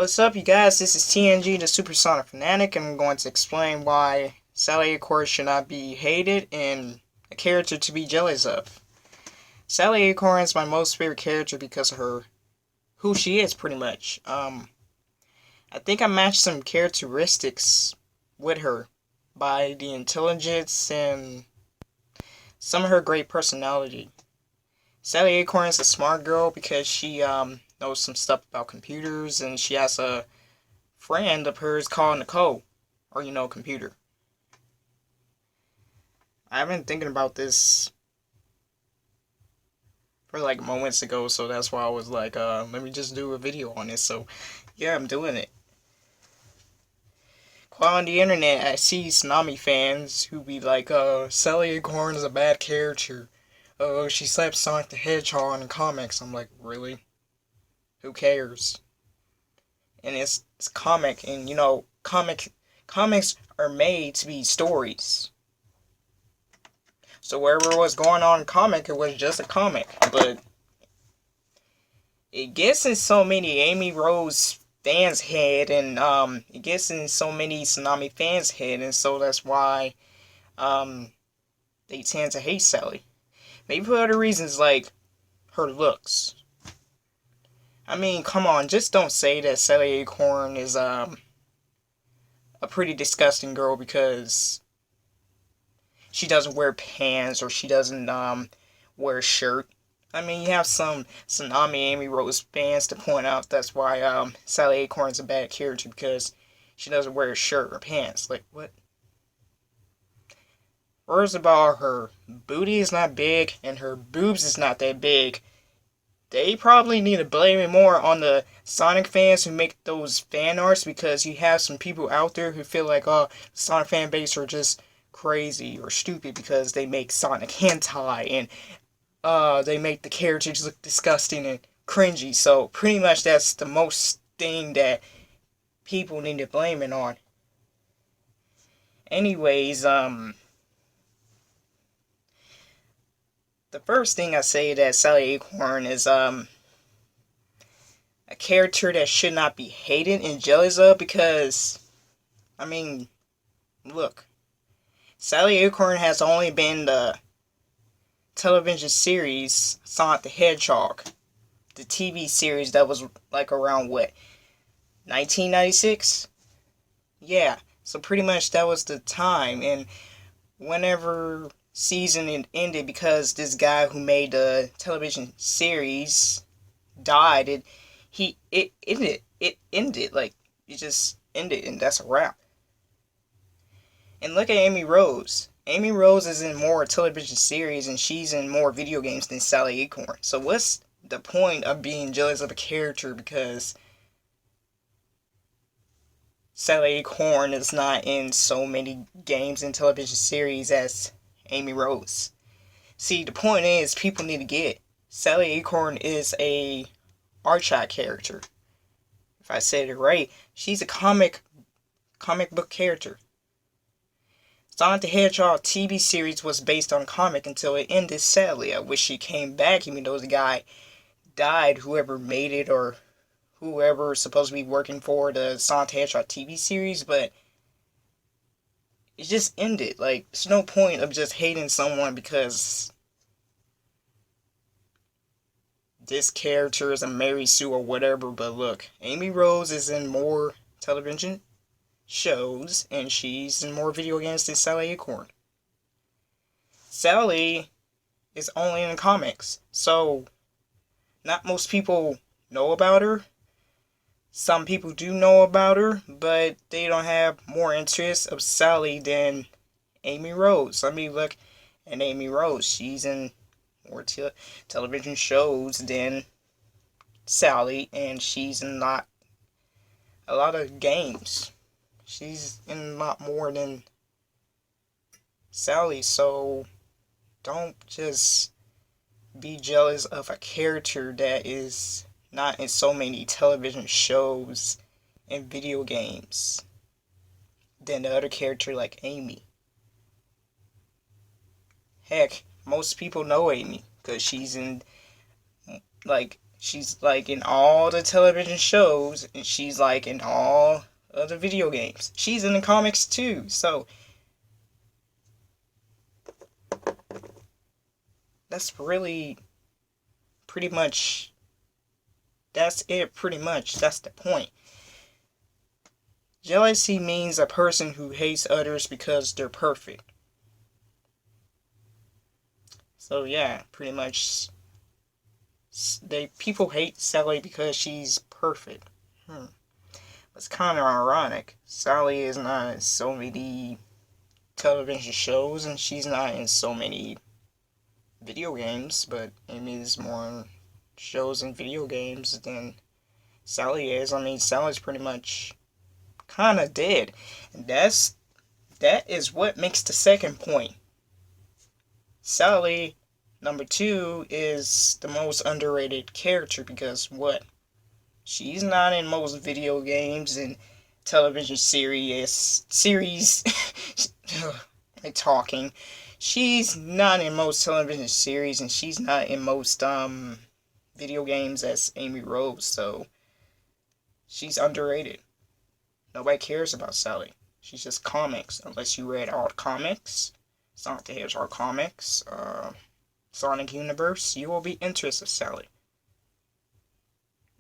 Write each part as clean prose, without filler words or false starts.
What's up, you guys? This is T.N.G, the Supersonic Fanatic, and I'm going to explain why Sally Acorn should not be hated and a character to be jealous of. Sally Acorn is my most favorite character because of who she is, pretty much. I think I matched some characteristics with her by the intelligence and some of her great personality. Sally Acorn is a smart girl because she knows some stuff about computers, and she has a friend of hers called Nicole, or computer. I've been thinking about this for like moments ago, so that's why I was like, let me just do a video on this. So yeah, I'm doing it. While on the internet, I see Tsunami fans who be like, Sally Acorn is a bad character. Oh, she slapped Sonic the Hedgehog in comics. I'm like, really? Who cares? And it's comic, and comics are made to be stories. So wherever was going on in comic, it was just a comic. But it gets in so many Amy Rose fans' head, and it gets in so many Tsunami fans' head, and so that's why they tend to hate Sally. Maybe for other reasons like her looks. I mean, come on, just don't say that Sally Acorn is a pretty disgusting girl because she doesn't wear pants or she doesn't wear a shirt. I mean, you have some Tsunami Amy Rose fans to point out that's why Sally Acorn's a bad character because she doesn't wear a shirt or pants. Like, what? First of all, her booty is not big and her boobs is not that big. They probably need to blame it more on the Sonic fans who make those fan arts, because you have some people out there who feel like, the Sonic fan base are just crazy or stupid because they make Sonic hentai and they make the characters look disgusting and cringy. So pretty much that's the most thing that people need to blame it on. Anyways, the first thing I say that Sally Acorn is a character that should not be hated and jealous of because, I mean, look, Sally Acorn has only been the television series Sonic the Hedgehog, the TV series that was like around what, 1996? Yeah, so pretty much that was the time, and whenever season it ended because this guy who made the television series died, it ended, like, it just ended, and that's a wrap. And look at Amy Rose. Amy Rose is in more television series and she's in more video games than Sally Acorn. So what's the point of being jealous of a character because Sally Acorn is not in so many games and television series as Amy Rose? See, the point is, people need to get Sally Acorn is a Archite character. If I said it right, she's a comic book character. Sonic the Hedgehog TV series was based on comic until it ended, sadly. I wish he came back, even though the guy died, whoever made it or whoever is supposed to be working for the Sonic the Hedgehog TV series, but it just ended. Like, there's no point of just hating someone because this character is a Mary Sue or whatever. But look, Amy Rose is in more television shows and she's in more video games than Sally Acorn. Sally is only in comics, so not most people know about her. Some people do know about her, but they don't have more interest of Sally than Amy Rose. I mean, look at Amy Rose. She's in more television shows than Sally, and she's in a lot of games. She's in a lot more than Sally, so don't just be jealous of a character that is not in so many television shows and video games than the other character like Amy. Heck, most people know Amy because she's in, like, She's like in all the television shows, and she's like in all of the video games. She's in the comics too, so that's really pretty much that's it. Pretty much that's the point. Jealousy means a person who hates others because they're perfect. So yeah, pretty much people hate Sally because she's perfect. It's kind of ironic. Sally is not in so many television shows, and she's not in so many video games, but Amy is more in shows and video games than Sally is. I mean, Sally's pretty much kind of dead, and that is what makes the second point. Sally, number 2, is the most underrated character because what? She's not in most video games and television series. I'm talking. She's not in most television series, and she's not in most video games as Amy Rose. So she's underrated. Nobody cares about Sally. She's just comics. Unless you read all the comics, Sonic the Hedgehog comics, Sonic Universe, you will be interested in Sally.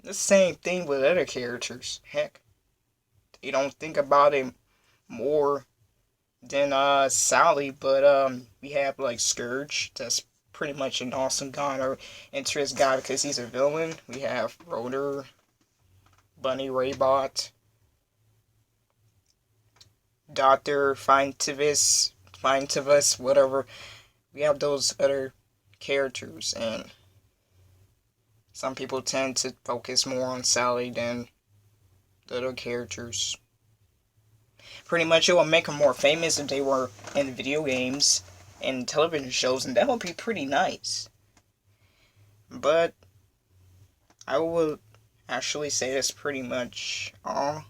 The same thing with other characters. Heck, they don't think about it more than Sally, but we have like Scourge, that's pretty much an awesome guy or interest guy because he's a villain. We have Rotor, Bunny Raybot, Dr. Fintivus, whatever. We have those other characters, and some people tend to focus more on Sally than the other characters. Pretty much it will make them more famous if they were in video games and television shows, and that would be pretty nice. But I will actually say that's pretty much all.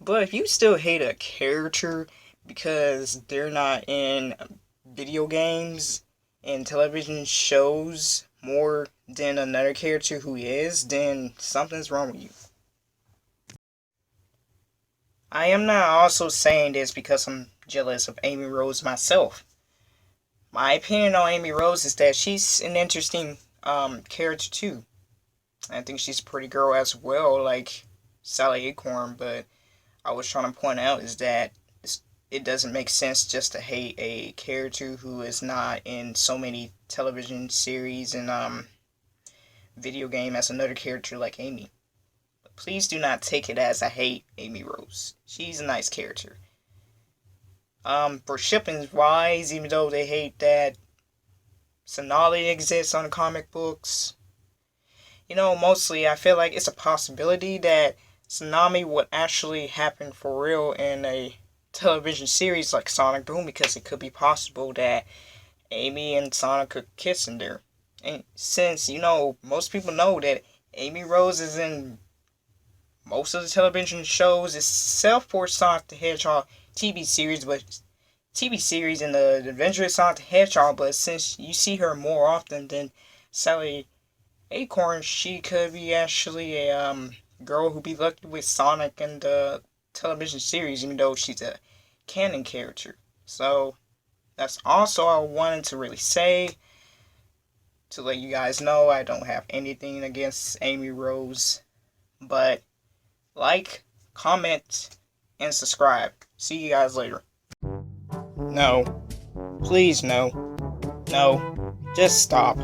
But if you still hate a character because they're not in video games and television shows more than another character who is, then something's wrong with you. I am not also saying this because I'm jealous of Amy Rose myself. My opinion on Amy Rose is that she's an interesting character too. I think she's a pretty girl as well, like Sally Acorn, but I was trying to point out is that it doesn't make sense just to hate a character who is not in so many television series and video game as another character like Amy. But please do not take it as I hate Amy Rose. She's a nice character. For shipping wise, even though they hate that Sonali exists on the comic books, mostly I feel like it's a possibility that Tsunami would actually happen for real in a television series like Sonic Boom, because it could be possible that Amy and Sonic could kiss in there. And since, most people know that Amy Rose is in most of the television shows except for Sonic the Hedgehog TV series and the Adventure of Sonic the Hedgehog, but since you see her more often than Sally Acorn, she could be actually a girl who be lucky with Sonic in the television series, even though she's a canon character. So that's also I wanted to really say, to let you guys know I don't have anything against Amy Rose, but like, comment, and subscribe. See you guys later. No. Please, no. No. Just stop.